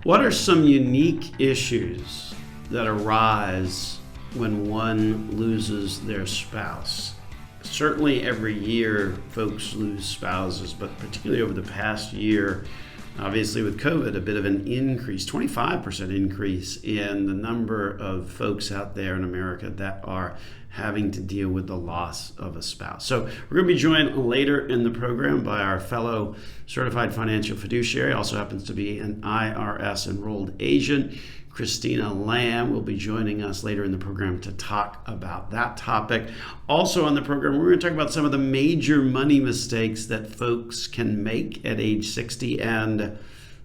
What are some unique issues that arise when one loses their spouse? Certainly every year folks lose spouses, but particularly over the past year, obviously with COVID, a bit of an increase, 25% increase in the number of folks out there in America that are having to deal with the loss of a spouse. So we're going to be joined later in the program by our fellow certified financial fiduciary, also happens to be an IRS enrolled agent. Christina Lamb will be joining us later in the program to talk about that topic. Also on the program, we're going to talk about some of the major money mistakes that folks can make at age 60 and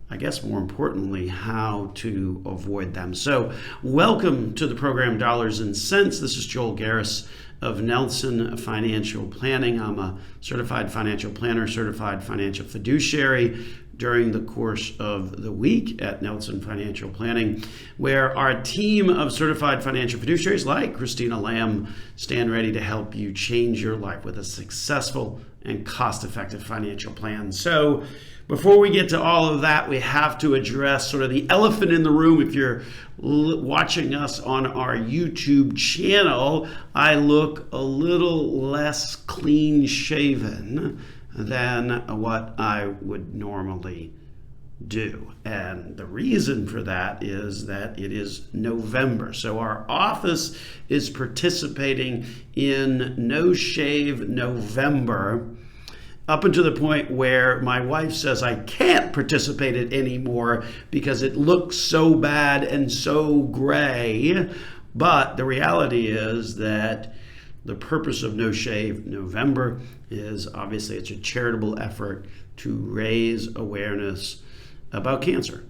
I guess more importantly, how to avoid them. So welcome to the program Dollars and Cents. This is Joel Garris of Nelson Financial Planning. I'm a certified financial planner, certified financial fiduciary during the course of the week at Nelson Financial Planning, where our team of certified financial fiduciaries like Christina Lamb stand ready to help you change your life with a successful and cost-effective financial plan. So before we get to all of that, we have to address sort of the elephant in the room. If you're watching us on our YouTube channel, I look a little less clean shaven than what I would normally do. And the reason for that is that it is November. So our office is participating in No Shave November, up until the point where my wife says I can't participate it anymore because it looks so bad and so gray. But the reality is that the purpose of No Shave November is obviously it's a charitable effort to raise awareness about cancer,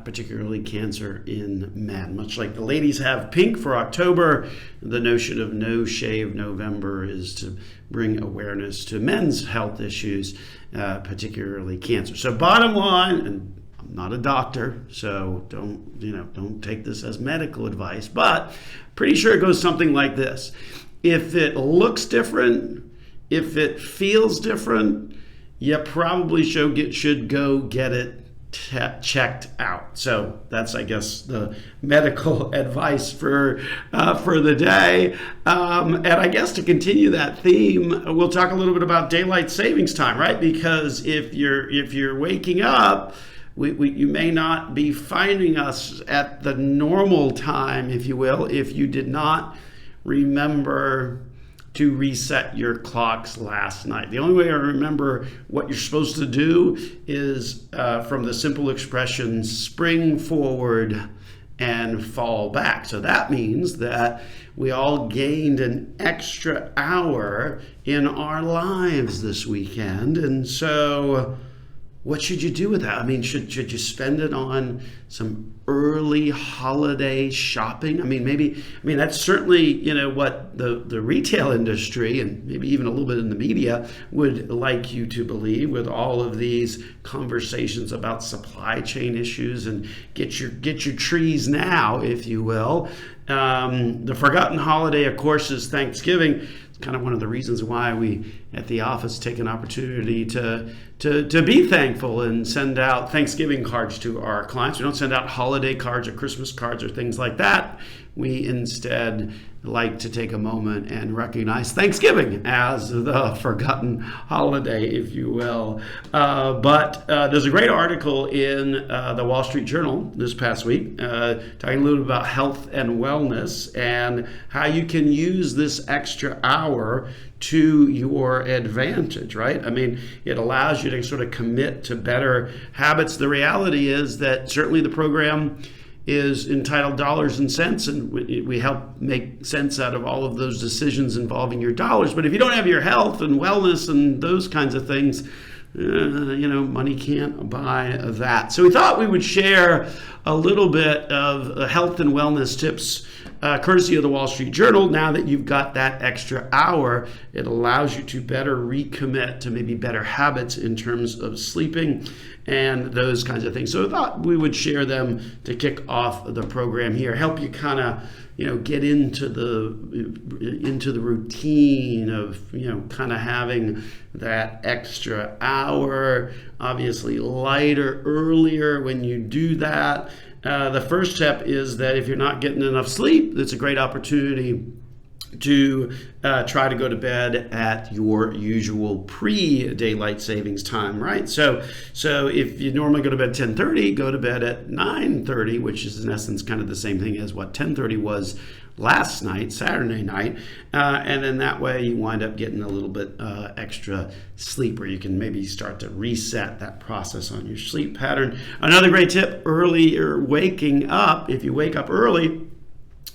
particularly cancer in men. Much like the ladies have pink for October, the notion of No Shave November is to bring awareness to men's health issues, particularly cancer. So bottom line, and I'm not a doctor, so don't take this as medical advice, but pretty sure it goes something like this. If it looks different, if it feels different, you probably should go get it checked out. So that's, I guess, the medical advice for the day. And I guess to continue that theme, we'll talk a little bit about daylight savings time, right? Because if you're waking up, you may not be finding us at the normal time, if you will, if you did not remember to reset your clocks last night. The only way I remember what you're supposed to do is from the simple expression, spring forward and fall back. So that means that we all gained an extra hour in our lives this weekend. And so what should you do with that? I mean, should you spend it on some early holiday shopping? I mean, that's certainly, what the retail industry and maybe even a little bit in the media would like you to believe, with all of these conversations about supply chain issues and get your trees now, if you will. The forgotten holiday, of course, is Thanksgiving. It's kind of one of the reasons why we at the office take an opportunity to be thankful and send out Thanksgiving cards to our clients. We don't send out holiday cards or Christmas cards or things like that. We instead like to take a moment and recognize Thanksgiving as the forgotten holiday, if you will. But there's a great article in the Wall Street Journal this past week talking a little bit about health and wellness and how you can use this extra hour to your advantage, right? I mean, it allows you to sort of commit to better habits. The reality is that certainly the program is entitled Dollars and Cents, and we help make sense out of all of those decisions involving your dollars. But if you don't have your health and wellness and those kinds of things, money can't buy that. So we thought we would share a little bit of health and wellness tips courtesy of the Wall Street Journal. Now that you've got that extra hour, it allows you to better recommit to maybe better habits in terms of sleeping and those kinds of things. So I thought we would share them to kick off the program here, help you kind of get into the routine of kind of having that extra hour. Obviously lighter earlier when you do that. The first step is that if you're not getting enough sleep, it's a great opportunity to try to go to bed at your usual pre-daylight savings time, right? So if you normally go to bed 10:30, go to bed at 9:30, which is in essence kind of the same thing as what 10:30 was last night, Saturday night, and then that way you wind up getting a little bit extra sleep, where you can maybe start to reset that process on your sleep pattern. Another great tip: earlier waking up. If you wake up early,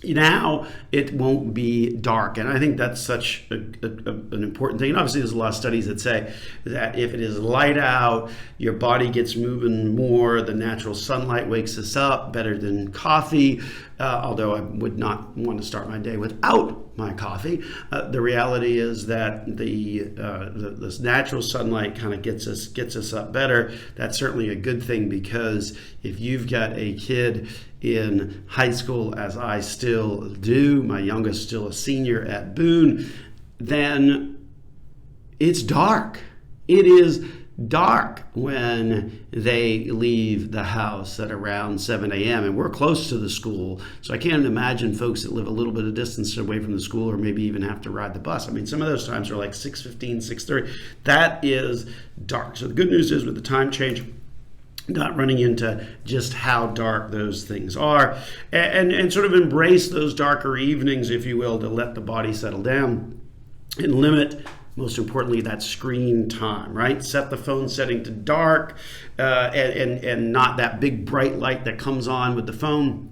now it won't be dark, and I think that's such an important thing. And obviously there's a lot of studies that say that if it is light out, your body gets moving more. The natural sunlight wakes us up better than coffee, although I would not want to start my day without my coffee. The reality is that this natural sunlight kind of gets us up better. That's certainly a good thing, because if you've got a kid in high school, as I still do, my youngest still a senior at Boone, then it's dark. It is dark when they leave the house at around 7 a.m. and we're close to the school, so I can't imagine folks that live a little bit of distance away from the school, or maybe even have to ride the bus. I mean, some of those times are like 6:15, 6:30. That is dark. So the good news is, with the time change, not running into just how dark those things are, and sort of embrace those darker evenings, if you will, to let the body settle down and limit, most importantly, that screen time, right? Set the phone setting to dark, and not that big bright light that comes on with the phone,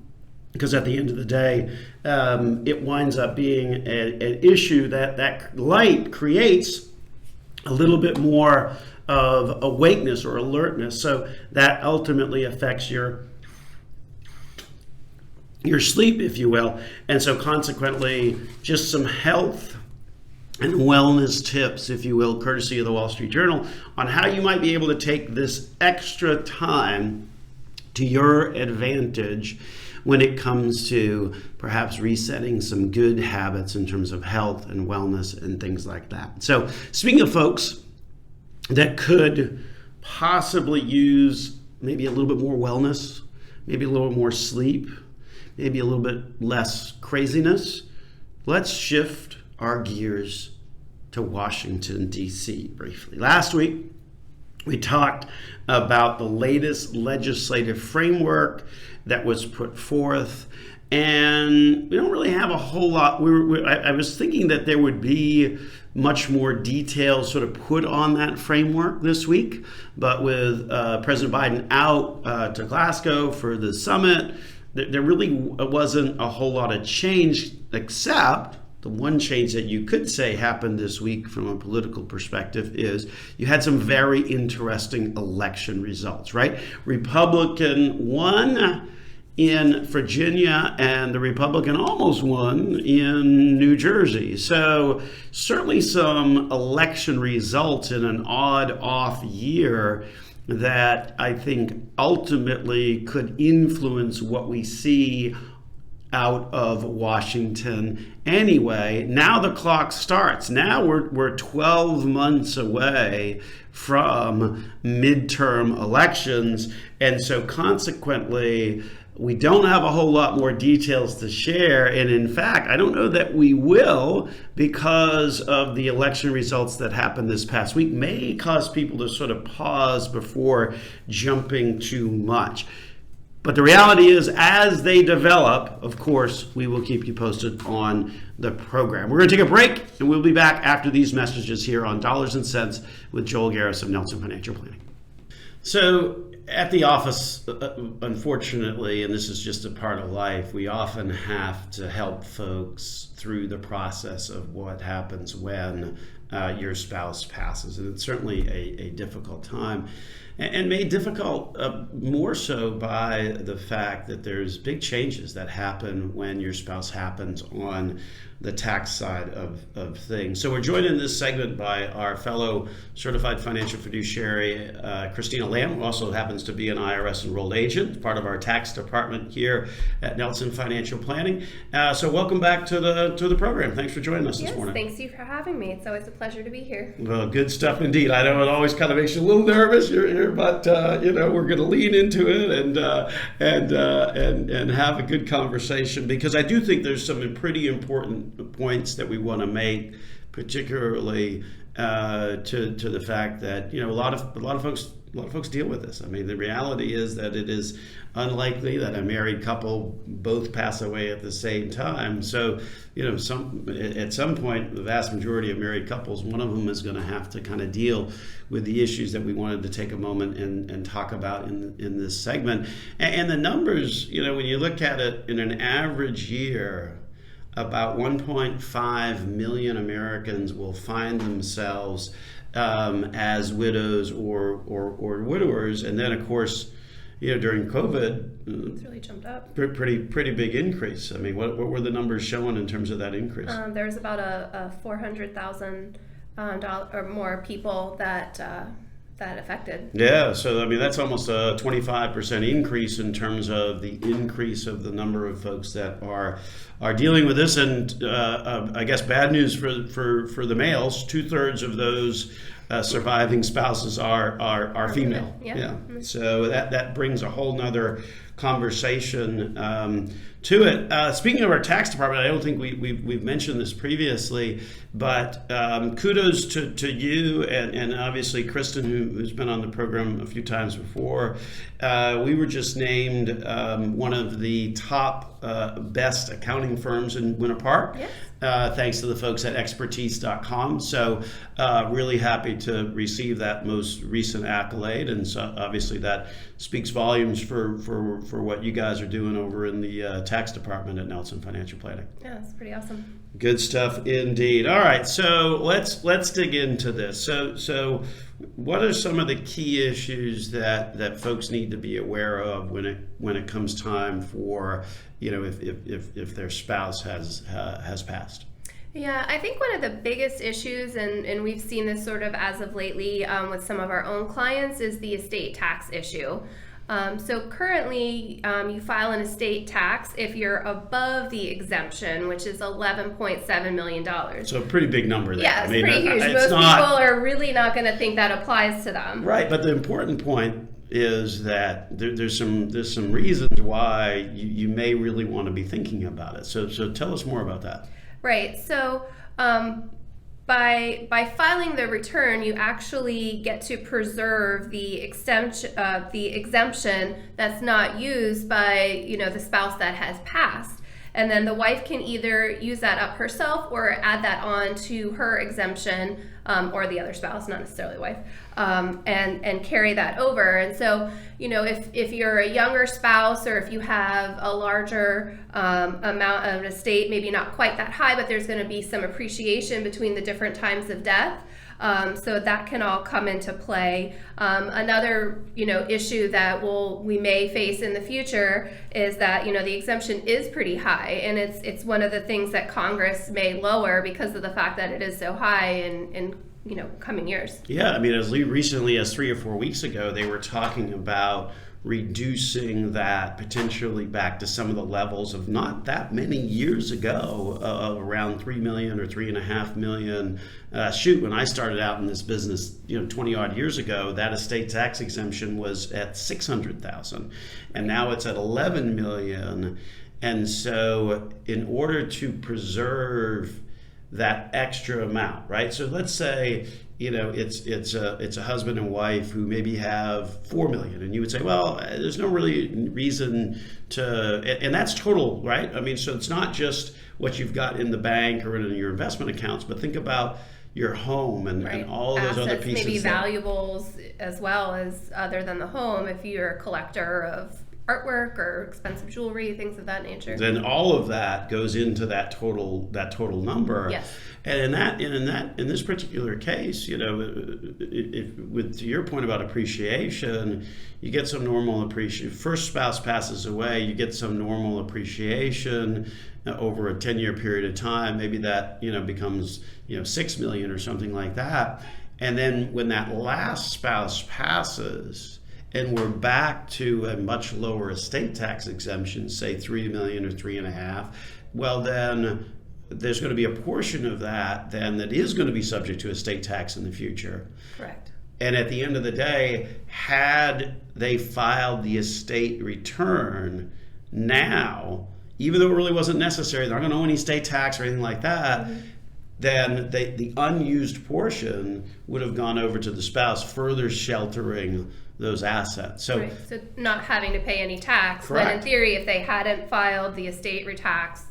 because at the end of the day, it winds up being an issue that light creates a little bit more of awakeness or alertness, so that ultimately affects your sleep, if you will. And so consequently, just some health and wellness tips, if you will, courtesy of the Wall Street Journal, on how you might be able to take this extra time to your advantage when it comes to perhaps resetting some good habits in terms of health and wellness and things like that. So speaking of folks that could possibly use maybe a little bit more wellness, maybe a little more sleep, maybe a little bit less craziness, let's shift our gears to Washington, D.C. briefly. Last week, we talked about the latest legislative framework that was put forth, and we don't really have a whole lot. I was thinking that there would be much more details sort of put on that framework this week, but with President Biden out to Glasgow for the summit, there really wasn't a whole lot of change, except the one change that you could say happened this week from a political perspective is you had some very interesting election results, right? Republican won in Virginia, and the Republican almost won in New Jersey. So certainly some election results in an odd off year that I think ultimately could influence what we see out of Washington anyway. Now the clock starts. Now we're 12 months away from midterm elections, and so consequently we don't have a whole lot more details to share, and in fact I don't know that we will, because of the election results that happened this past week may cause people to sort of pause before jumping too much. But the reality is, as they develop, of course, we will keep you posted on the program. We're going to take a break, and we'll be back after these messages here on Dollars and Cents with Joel Garris of Nelson Financial Planning. So at the office, unfortunately, and this is just a part of life, we often have to help folks through the process of what happens when your spouse passes. And it's certainly a difficult time, and made difficult more so by the fact that there's big changes that happen when your spouse happens on the tax side of things. So we're joined in this segment by our fellow certified financial fiduciary, Christina Lamb, who also happens to be an IRS enrolled agent, part of our tax department here at Nelson Financial Planning. So welcome back to the program. Thanks for joining us this morning. Thanks you for having me. It's always a pleasure to be here. Well, good stuff indeed. I know it always kind of makes you a little nervous. You're here, but we're going to lean into it and have a good conversation, because I do think there's some pretty important points that we want to make, particularly to the fact that a lot of folks deal with this. I mean, the reality is that it is unlikely that a married couple both pass away at the same time. So, at some point, the vast majority of married couples, one of them is going to have to kind of deal with the issues that we wanted to take a moment and talk about in this segment. And the numbers, when you look at it in an average year, about 1.5 million Americans will find themselves as widows or widowers, and then of course, during COVID, it's really jumped up. Pretty big increase. I mean, what were the numbers showing in terms of that increase? There's about a $400,000 or more people that affected. Yeah, so I mean that's almost a 25% increase in terms of the increase of the number of folks that are dealing with this. And I guess bad news for the males. 2/3 of those surviving spouses are female. Yeah. Mm-hmm. So that brings a whole nother conversation to it. Speaking of our tax department, I don't think we've mentioned this previously, but kudos to you and obviously Kristen, who's been on the program a few times before. We were just named one of the top best accounting firms in Winter Park. Yes. Thanks to the folks at expertise.com. So really happy to receive that most recent accolade. And so obviously that speaks volumes for what you guys are doing over in the tax department at Nelson Financial Planning. Yeah, it's pretty awesome. Good stuff indeed. All right, so let's dig into this. So what are some of the key issues that folks need to be aware of when it comes time for if their spouse has passed? Yeah, I think one of the biggest issues, and we've seen this sort of as of lately with some of our own clients, is the estate tax issue. So currently, you file an estate tax if you're above the exemption, which is $11.7 million. So a pretty big number there. Yeah, it's pretty huge. Most people are really not going to think that applies to them. Right, but the important point is that there's some reasons why you may really want to be thinking about it. So tell us more about that. Right. So by filing the return, you actually get to preserve the exemption that's not used by the spouse that has passed. And then the wife can either use that up herself or add that on to her exemption, or the other spouse, not necessarily the wife, and carry that over. And so, if you're a younger spouse, or if you have a larger amount of estate, maybe not quite that high, but there's going to be some appreciation between the different times of death. So that can all come into play. Another, issue that we may face in the future is that, the exemption is pretty high, and it's one of the things that Congress may lower because of the fact that it is so high in coming years. Yeah, I mean, as recently as 3 or 4 weeks ago, they were talking about reducing that potentially back to some of the levels of not that many years ago, around 3 million or 3.5 million. When I started out in this business, 20 odd years ago, that estate tax exemption was at 600,000, and now it's at 11 million. And so in order to preserve that extra amount, right? So let's say, it's a husband and wife who maybe have 4 million, and you would say, well, there's no really reason to, and that's total, right? I mean, so it's not just what you've got in the bank or in your investment accounts, but think about your home and all those other pieces. Maybe valuables as well as other than the home, if you're a collector of artwork or expensive jewelry, things of that nature. Then all of that goes into that total number. Yes. And in this particular case, you know, with to your point about appreciation, you get some normal appreciation. First spouse passes away, you get some normal appreciation over a 10-year period of time. Maybe that, you know, becomes, you know, $6 million or something like that. And then when that last spouse passes, and we're back to a much lower estate tax exemption, say $3 million or $3.5 million, well then there's going to be a portion of that then that is going to be subject to estate tax in the future. Correct. And at the end of the day, had they filed the estate return now, even though it really wasn't necessary, they're not going to owe any estate tax or anything like that, then the unused portion would have gone over to the spouse, further sheltering those assets. So, right. So not having to pay any tax. Correct. When in theory, if they hadn't filed the estate retax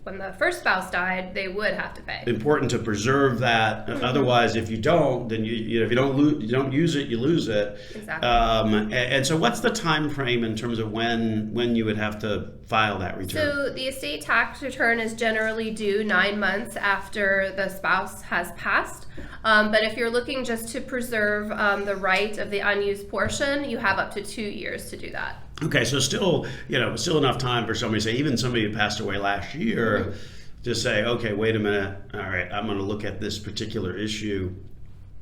when the first spouse died, they would have to pay. Important to preserve that. Otherwise, if you don't, then you know, if you don't use it, you lose it. Exactly. And so, what's the time frame in terms of when you would have to file that return? So the estate tax return is generally due 9 months after the spouse has passed. But if you're looking just to preserve the right of the unused portion, you have up to 2 years to do that. Okay, so still enough time for somebody to say, even somebody who passed away last year, to say, okay, wait a minute, all right, I'm going to look at this particular issue,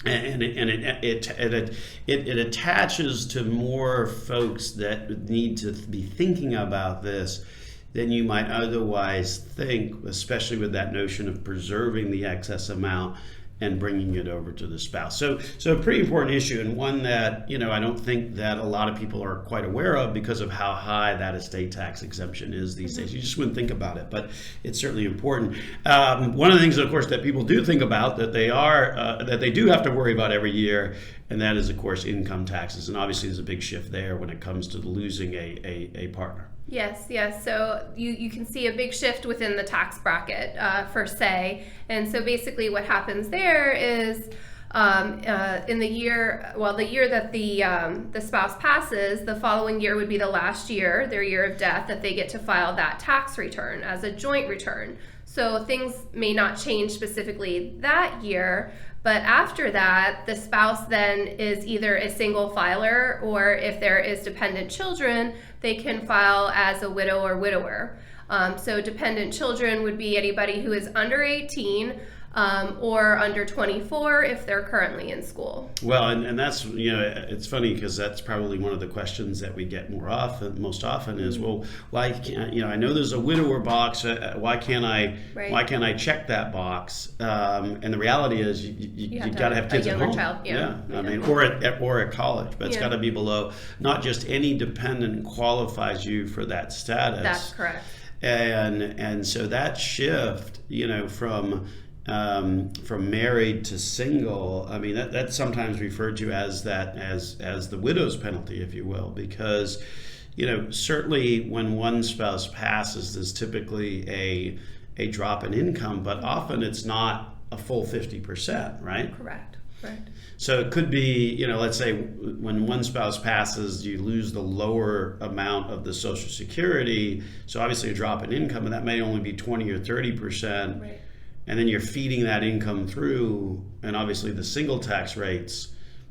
and it attaches to more folks that need to be thinking about this than you might otherwise think, especially with that notion of preserving the excess amount and bringing it over to the spouse. So a pretty important issue, and one that, you know, I don't think that a lot of people are quite aware of because of how high that estate tax exemption is these days. You just wouldn't think about it, but it's certainly important. One of the things, of course, that people do think about that they do have to worry about every year, and that is, of course, income taxes. And obviously there's a big shift there when it comes to losing a partner. Yes. So you can see a big shift within the tax bracket per se. And so basically what happens there is in the year that the spouse passes, the following year would be the last year, their year of death, that they get to file that tax return as a joint return. So things may not change specifically that year, but after that, the spouse then is either a single filer, or if there is dependent children, they can file as a widow or widower. So dependent children would be anybody who is under 18 or under 24 if they're currently in school. Well, and that's, you know, it's funny because that's probably one of the questions that we get most often is, well, why can't, you know, I know there's a widower box, why can't I check that box? And the reality is you got to have kids at home. Child, yeah. I mean, or at college, but it's got to be below. Not just any dependent qualifies you for that status. That's correct. And so that shift, you know, from married to single, I mean, that's sometimes referred to as the widow's penalty, if you will, because, you know, certainly when one spouse passes, there's typically a drop in income, but often it's not a full 50%, right? Correct. So it could be, you know, let's say when one spouse passes, you lose the lower amount of the Social Security, so obviously a drop in income, and that may only be 20 or 30%. Right. And then you're feeding that income through, and obviously the single tax rates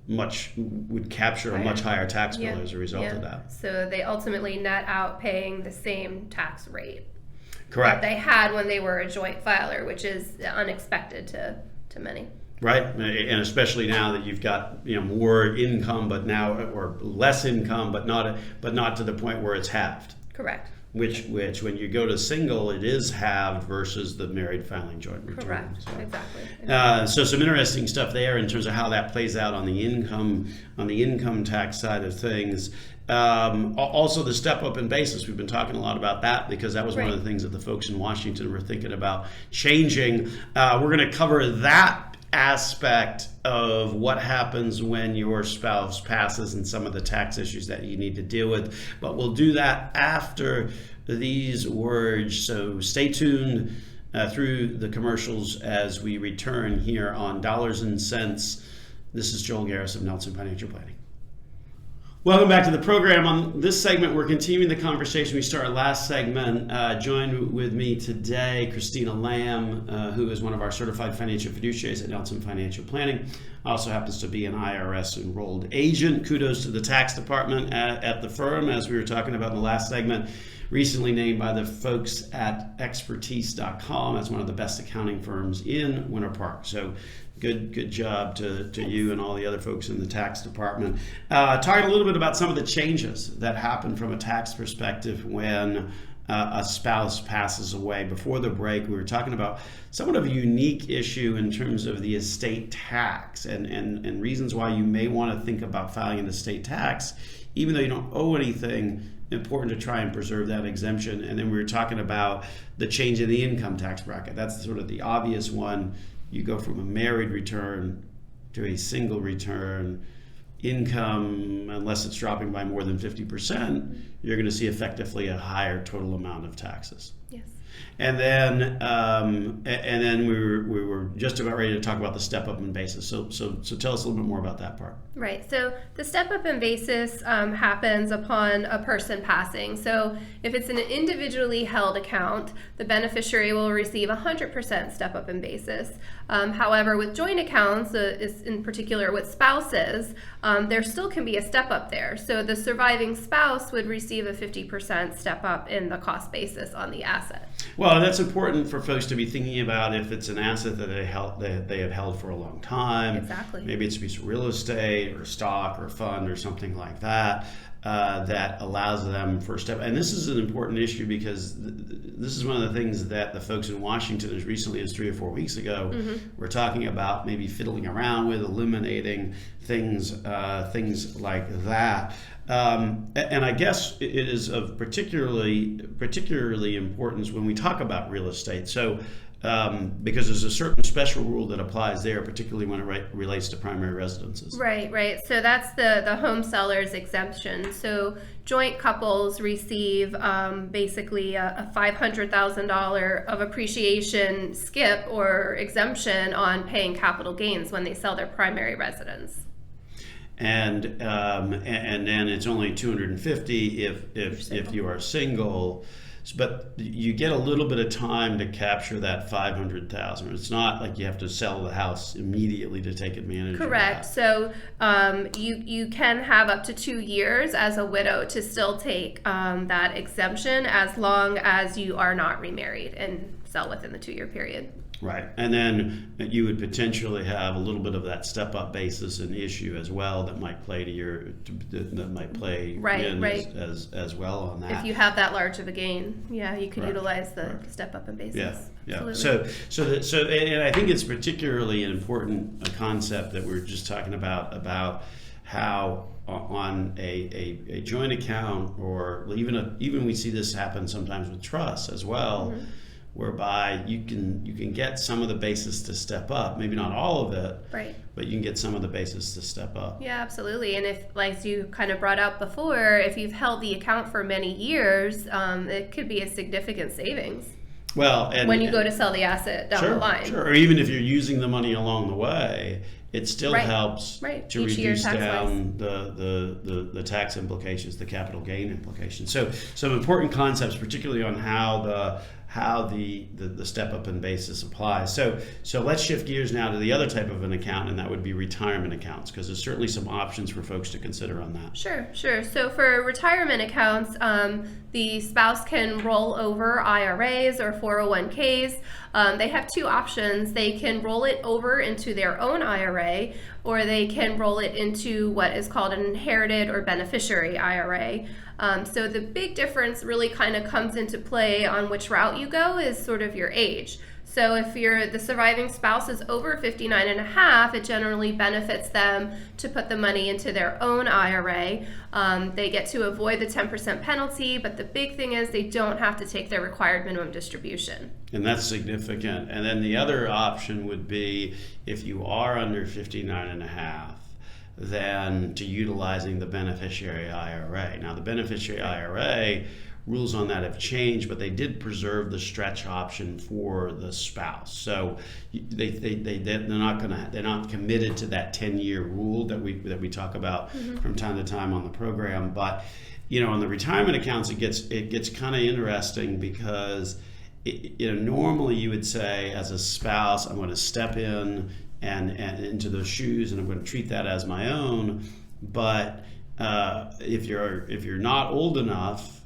would capture a much higher tax bill as a result of that. So they ultimately net out paying the same tax rate. Correct. That they had when they were a joint filer, which is unexpected to many. Right, and especially now that you've got, you know, more income, or less income, but not to the point where it's halved. Correct. Which when you go to single, it is halved versus the married filing joint return. Correct. So, exactly. So some interesting stuff there in terms of how that plays out on the income tax side of things. Also the step up in basis, we've been talking a lot about that because that was one of the things that the folks in Washington were thinking about changing. We're going to cover that aspect of what happens when your spouse passes and some of the tax issues that you need to deal with, but we'll do that after these words. So stay tuned through the commercials as we return here on Dollars and Cents. This is Joel Garris of Nelson Financial Planning. Welcome back to the program. On this segment, we're continuing the conversation we started last segment. Joined with me today, Christina Lamb, who is one of our certified financial fiduciaries at Nelson Financial Planning. Also happens to be an IRS enrolled agent. Kudos to the tax department at the firm, as we were talking about in the last segment. Recently named by the folks at expertise.com as one of the best accounting firms in Winter Park. So good job to you and all the other folks in the tax department. Talking a little bit about some of the changes that happen from a tax perspective when a spouse passes away. Before the break, we were talking about somewhat of a unique issue in terms of the estate tax and reasons why you may want to think about filing an estate tax, even though you don't owe anything. Important to try and preserve that exemption. And then we were talking about the change in the income tax bracket. That's sort of the obvious one. You go from a married return to a single return. Income, unless it's dropping by more than 50%, you're going to see effectively a higher total amount of taxes. Yes. And then we were just about ready to talk about the step up in basis. So tell us a little bit more about that part. Right. So the step up in basis happens upon a person passing. So if it's an individually held account, the beneficiary will receive 100% step up in basis. However, with joint accounts, in particular with spouses, there still can be a step up there. So the surviving spouse would receive a 50% step up in the cost basis on the asset. Well, that's important for folks to be thinking about if it's an asset that they have held for a long time. Exactly. Maybe it's a piece of real estate or stock or fund or something like that that allows them for a step. And this is an important issue because this is one of the things that the folks in Washington, as recently as 3 or 4 weeks ago, were talking about maybe fiddling around with, eliminating things like that. And I guess it is of particularly importance when we talk about real estate. So because there's a certain special rule that applies there, particularly when it relates to primary residences. Right. So that's the home seller's exemption. So joint couples receive basically a $500,000 of appreciation skip or exemption on paying capital gains when they sell their primary residence. And then it's only $250 if you are single, but you get a little bit of time to capture that $500,000. It's not like you have to sell the house immediately to take advantage. Correct. of that. So you can have up to 2 years as a widow to still take that exemption as long as you are not remarried and sell within the 2-year period. Right, and then you would potentially have a little bit of that step-up basis and issue as well that might play as well on that. If you have that large of a gain, you can utilize the step-up in basis. Yeah. Absolutely. So, and I think it's particularly an important concept that we're just talking about how on a joint account, or even we see this happen sometimes with trusts as well. Whereby you can get some of the basis to step up, maybe not all of it, right? But you can get some of the basis to step up. Yeah, absolutely. And if, like you kind of brought up before, if you've held the account for many years, it could be a significant savings. Well, when you go to sell the asset down the line, sure, or even if you're using the money along the way, it still helps to reduce down the tax implications, the capital gain implications. So some important concepts, particularly on how the step up in basis applies. So let's shift gears now to the other type of an account, and that would be retirement accounts, because there's certainly some options for folks to consider on that. Sure. So for retirement accounts, the spouse can roll over IRAs or 401ks. They have 2 options. They can roll it over into their own IRA, or they can roll it into what is called an inherited or beneficiary IRA. So the big difference really kind of comes into play on which route you go is sort of your age. So if the surviving spouse is over 59 and a half, it generally benefits them to put the money into their own IRA. They get to avoid the 10% penalty, but the big thing is they don't have to take their required minimum distribution. And that's significant. And then the other option would be if you are under 59 and a half, then to utilizing the beneficiary IRA. Now, the beneficiary IRA rules on that have changed, but they did preserve the stretch option for the spouse. So they're not committed to that 10-year rule that we talk about from time to time on the program. But on the retirement accounts, it gets kind of interesting because normally you would say, as a spouse, I'm going to step in and into those shoes, and I'm going to treat that as my own. But if you're not old enough,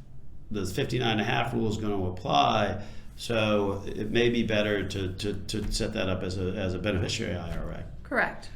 the 59.5 rule is going to apply. So it may be better to set that up as a beneficiary IRA. Correct.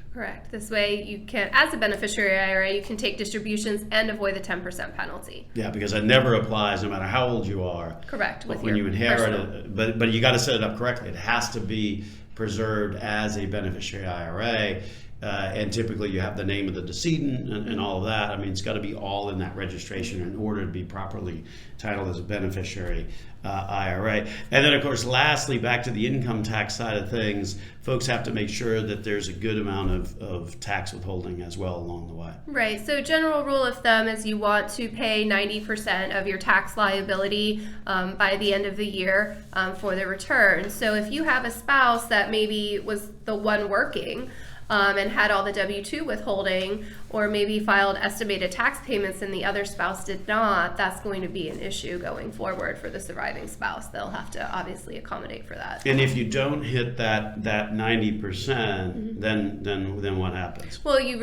This way you can, as a beneficiary IRA, you can take distributions and avoid the 10% penalty. Yeah, because it never applies no matter how old you are. Correct. But when you inherit it, but you got to set it up correctly. It has to be preserved as a beneficiary IRA. And typically you have the name of the decedent and all of that. I mean, it's got to be all in that registration in order to be properly titled as a beneficiary IRA. And then, of course, lastly, back to the income tax side of things, folks have to make sure that there's a good amount of tax withholding as well along the way. Right. So general rule of thumb is you want to pay 90% of your tax liability by the end of the year for the return. So if you have a spouse that maybe was the one working, and had all the W-2 withholding, or maybe filed estimated tax payments and the other spouse did not, that's going to be an issue going forward for the surviving spouse. They'll have to obviously accommodate for that. And if you don't hit that 90%, then what happens? Well, you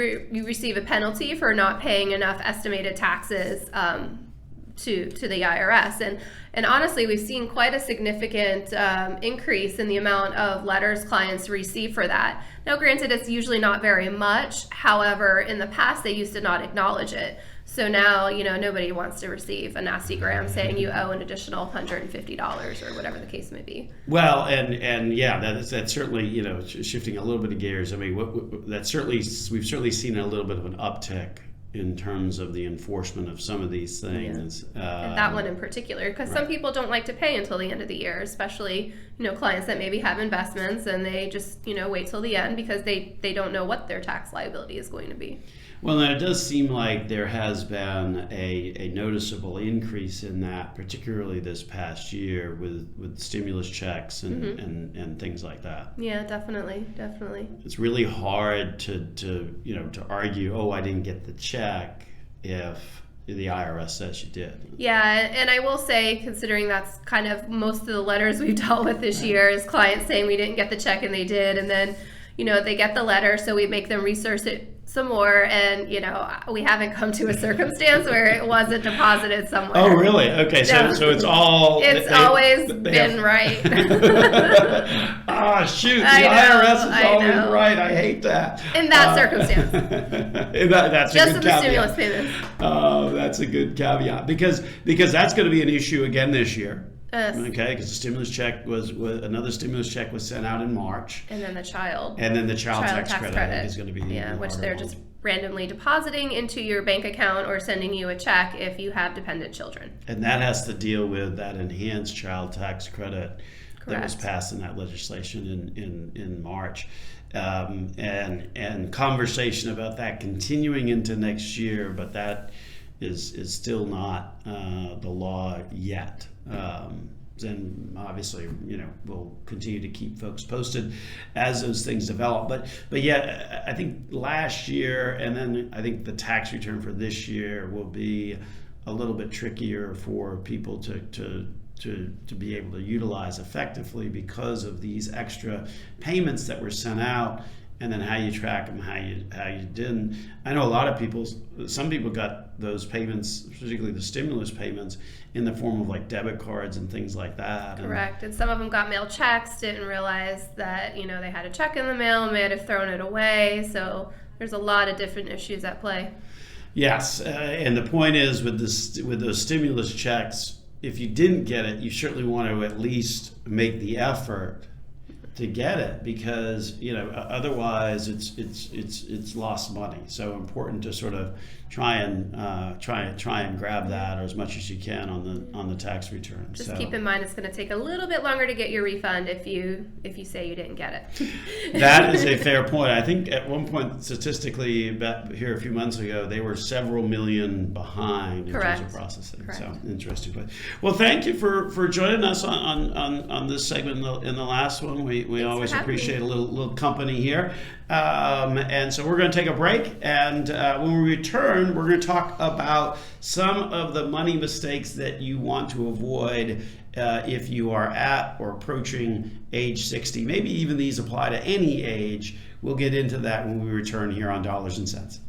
receive a penalty for not paying enough estimated taxes to the IRS. And honestly, we've seen quite a significant increase in the amount of letters clients receive for that. Now, granted, it's usually not very much. However, in the past, they used to not acknowledge it. So now, nobody wants to receive a nasty gram saying you owe an additional $150 or whatever the case may be. Well, and yeah, that's certainly, shifting a little bit of gears. I mean, we've certainly seen a little bit of an uptick in terms of the enforcement of some of these things. Yeah. And that one in particular, because some people don't like to pay until the end of the year, especially, clients that maybe have investments and they just, wait till the end because they don't know what their tax liability is going to be. Well, now it does seem like there has been a noticeable increase in that, particularly this past year with stimulus checks and things like that. Yeah, definitely. It's really hard to argue, oh, I didn't get the check if the IRS says you did. Yeah, and I will say, considering that's kind of most of the letters we've dealt with this year is clients saying we didn't get the check and they did, and then they get the letter, so we make them research it some more, and we haven't come to a circumstance where it wasn't deposited somewhere. Oh, really? Okay, so it's all always been right. Shoot, the IRS is always right. I hate that. In that circumstance. That's just a good in the stimulus payments. Oh, that's a good caveat because that's going to be an issue again this year. Yes. Okay, because the stimulus check was another stimulus check was sent out in March, and then the child tax credit is going to be which they're just randomly depositing into your bank account or sending you a check if you have dependent children. And that has to deal with that enhanced child tax credit. Correct. That was passed in that legislation in March, and conversation about that continuing into next year, but that is still not the law yet. And obviously, we'll continue to keep folks posted as those things develop. But yeah, I think last year, and then I think the tax return for this year will be a little bit trickier for people to be able to utilize effectively because of these extra payments that were sent out. And then how you track them, how you didn't. I know a lot of some people got those payments, particularly the stimulus payments, in the form of like debit cards and things like that. Correct. And some of them got mail checks, didn't realize that, they had a check in the mail, may have thrown it away. So there's a lot of different issues at play. Yes. And the point is with those stimulus checks, if you didn't get it, you certainly want to at least make the effort to get it, because otherwise it's lost money. So important to sort of try and grab that, or as much as you can on the tax return. Just keep in mind it's going to take a little bit longer to get your refund if you say you didn't get it. That is a fair point. I think at one point, statistically, about here a few months ago, they were several million behind in terms of processing. Correct. So interesting. But well, thank you for joining us on this segment in the last one. We always appreciate a little company here. And so we're going to take a break, and when we return, we're going to talk about some of the money mistakes that you want to avoid if you are at or approaching age 60. Maybe even these apply to any age. We'll get into that when we return here on Dollars and Cents.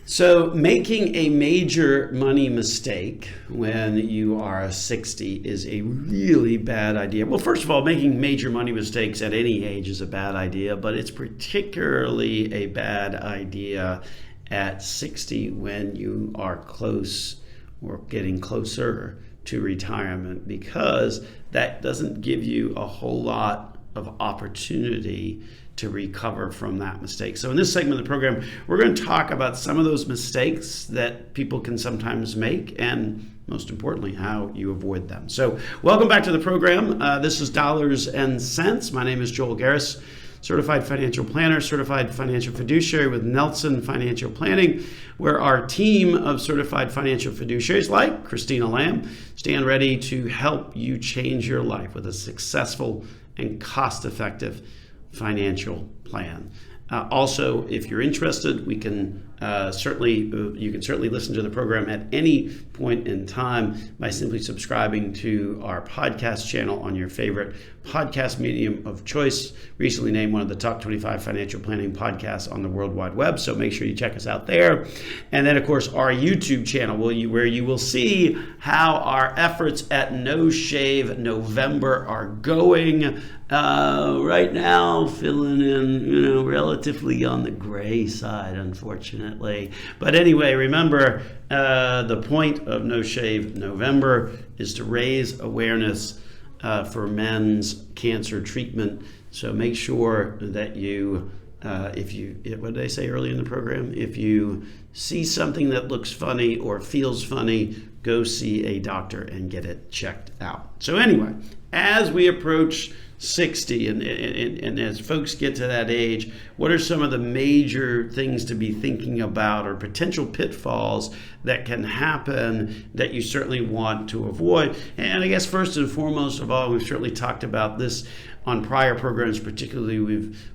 So making a major money mistake when you are 60 is a really bad idea. Well, first of all, making major money mistakes at any age is a bad idea, but it's particularly a bad idea at 60 when you are close or getting closer to retirement, because that doesn't give you a whole lot of opportunity to recover from that mistake. So in this segment of the program, we're going to talk about some of those mistakes that people can sometimes make, and most importantly, how you avoid them. So welcome back to the program. This is Dollars and Cents. My name is Joel Garris, certified financial planner, certified financial fiduciary with Nelson Financial Planning, where our team of certified financial fiduciaries like Christina Lamb stand ready to help you change your life with a successful and cost-effective financial plan. Also, if you're interested, you can certainly listen to the program at any point in time by simply subscribing to our podcast channel on your favorite podcast medium of choice. Recently named one of the top 25 financial planning podcasts on the World Wide Web, so make sure you check us out there. And then, of course, our YouTube channel, where you will see how our efforts at No Shave November are going. Right now, filling in, relatively on the gray side, unfortunately. But anyway, remember, the point of No Shave November is to raise awareness for men's cancer treatment. So make sure that you, what did I say earlier in the program? If you see something that looks funny or feels funny, go see a doctor and get it checked out. So anyway, as we approach 60 and as folks get to that age, what are some of the major things to be thinking about or potential pitfalls that can happen that you certainly want to avoid? And I guess first and foremost of all, we've certainly talked about this on prior programs, particularly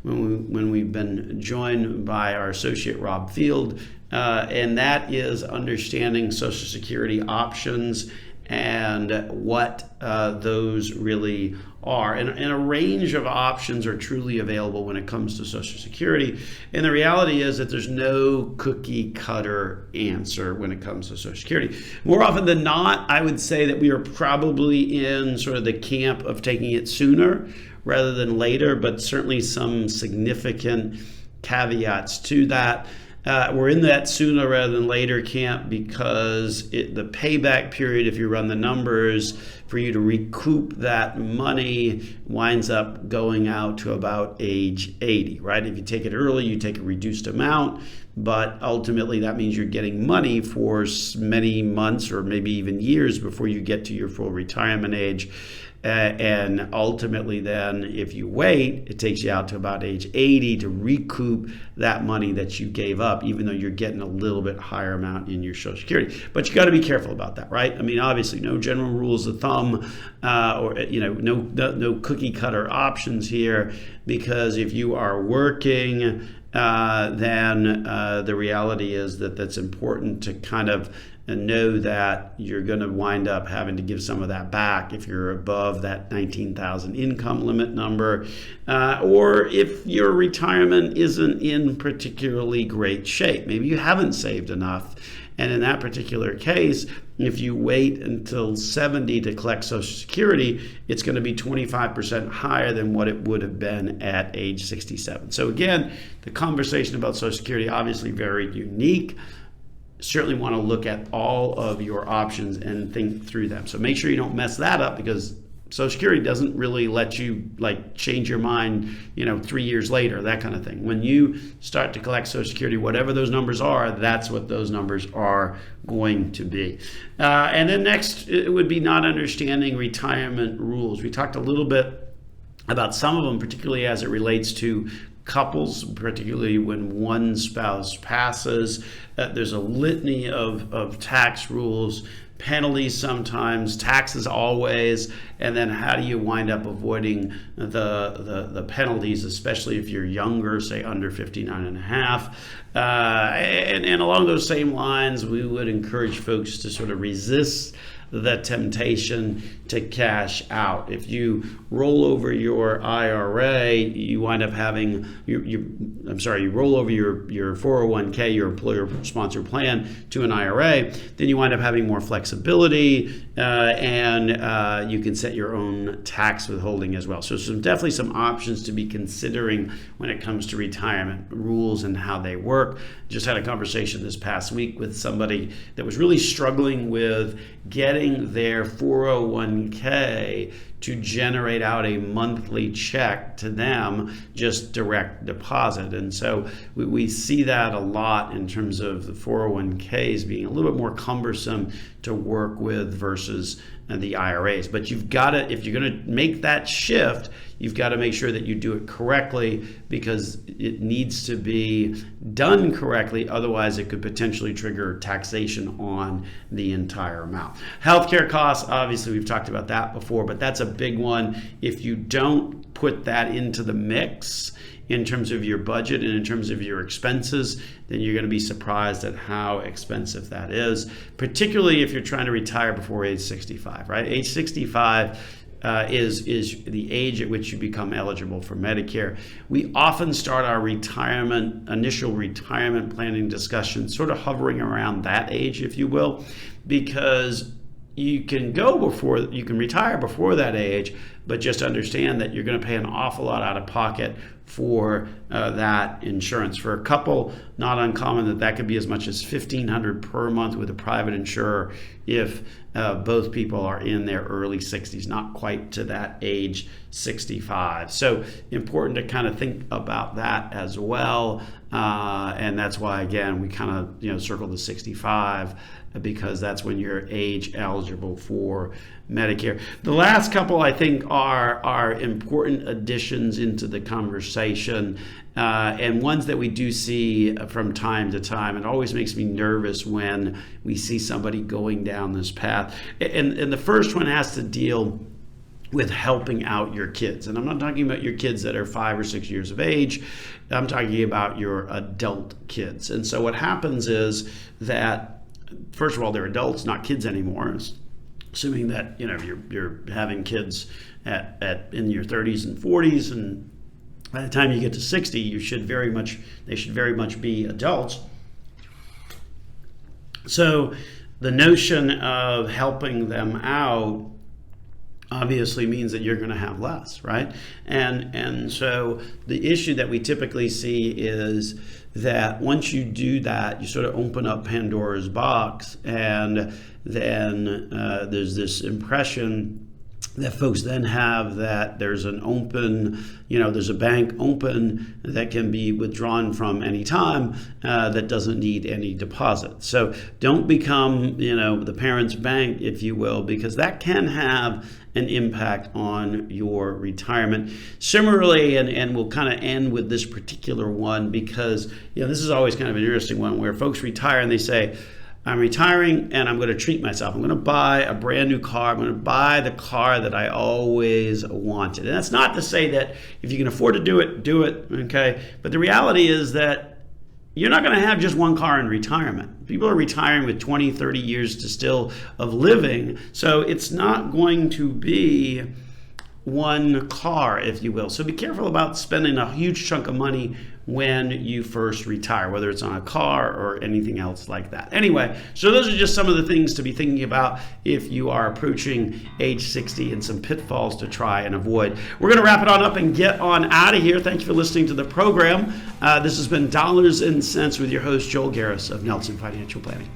when we've been joined by our associate Rob Field, and that is understanding Social Security options and what those really are. And a range of options are truly available when it comes to Social Security. And the reality is that there's no cookie cutter answer when it comes to Social Security. More often than not, I would say that we are probably in sort of the camp of taking it sooner rather than later, but certainly some significant caveats to that. We're in that sooner rather than later camp because the payback period, if you run the numbers, for you to recoup that money winds up going out to about age 80, right? If you take it early, you take a reduced amount, but ultimately that means you're getting money for many months or maybe even years before you get to your full retirement age. And ultimately then, if you wait, it takes you out to about age 80 to recoup that money that you gave up, even though you're getting a little bit higher amount in your Social Security. But you got to be careful about that, right? I mean, obviously, no general rules of thumb or no cookie cutter options here, because if you are working, then the reality is that that's important to kind of know that you're going to wind up having to give some of that back if you're above that 19,000 income limit number, or if your retirement isn't in particularly great shape. Maybe you haven't saved enough. And in that particular case, if you wait until 70 to collect Social Security, it's going to be 25% higher than what it would have been at age 67. So again, the conversation about Social Security obviously very unique. Certainly want to look at all of your options and think through them. So make sure you don't mess that up, because Social Security doesn't really let you like change your mind, 3 years later, that kind of thing. When you start to collect Social Security, whatever those numbers are, that's what those numbers are going to be. And then next, it would be not understanding retirement rules. We talked a little bit about some of them, particularly as it relates to couples, particularly when one spouse passes. There's a litany of tax rules, penalties sometimes, taxes always, and then how do you wind up avoiding the penalties, especially if you're younger, say under 59 and a half. And along those same lines, we would encourage folks to sort of resist the temptation to cash out. If you roll over your IRA, you wind up having you roll over your 401k, your employer-sponsored plan, to an IRA, then you wind up having more flexibility, and you can set your own tax withholding as well. So definitely some options to be considering when it comes to retirement rules and how they work. Just had a conversation this past week with somebody that was really struggling with getting their 401k to generate out a monthly check to them, just direct deposit. And so we see that a lot in terms of the 401ks being a little bit more cumbersome to work with versus the IRAs. But you've got to, if you're going to make that shift, you've got to make sure that you do it correctly, because it needs to be done correctly. Otherwise, it could potentially trigger taxation on the entire amount. Healthcare costs, obviously, we've talked about that before, but that's a big one. If you don't put that into the mix in terms of your budget and in terms of your expenses, then you're going to be surprised at how expensive that is, particularly if you're trying to retire before age 65, right? Age 65 is the age at which you become eligible for Medicare. We often start our initial retirement planning discussion sort of hovering around that age, if you will, because you can retire before that age, but just understand that you're going to pay an awful lot out of pocket for that insurance. For a couple, not uncommon that could be as much as $1,500 per month with a private insurer if both people are in their early 60s, not quite to that age 65. So important to kind of think about that as well. And that's why, again, we kind of circle the 65, because that's when you're age eligible for Medicare. The last couple, I think, are important additions into the conversation, and ones that we do see from time to time. It always makes me nervous when we see somebody going down this path. And the first one has to deal with helping out your kids. And I'm not talking about your kids that are 5 or 6 years of age. I'm talking about your adult kids. And so what happens is that, first of all, they're adults, not kids anymore. Assuming that you're having kids in your 30s and 40s, and by the time you get to 60, they should very much be adults. So the notion of helping them out obviously means that you're going to have less, right? And so the issue that we typically see is that once you do that, you sort of open up Pandora's box, and then there's this impression that folks then have that there's an open, there's a bank open that can be withdrawn from any time that doesn't need any deposit. So don't become, the parent's bank, if you will, because that can have an impact on your retirement. Similarly, and we'll kind of end with this particular one, because this is always kind of an interesting one where folks retire and they say, I'm retiring and I'm going to treat myself. I'm going to buy a brand new car. I'm going to buy the car that I always wanted. And that's not to say that if you can afford to do it, okay? But the reality is that you're not going to have just one car in retirement. People are retiring with 20, 30 years of living. So it's not going to be one car, if you will. So be careful about spending a huge chunk of money when you first retire, whether it's on a car or anything else like that. Anyway, so those are just some of the things to be thinking about if you are approaching age 60, and some pitfalls to try and avoid. We're going to wrap it on up and get on out of here. Thank you for listening to the program. This has been Dollars and Cents with your host, Joel Garris of Nelson Financial Planning.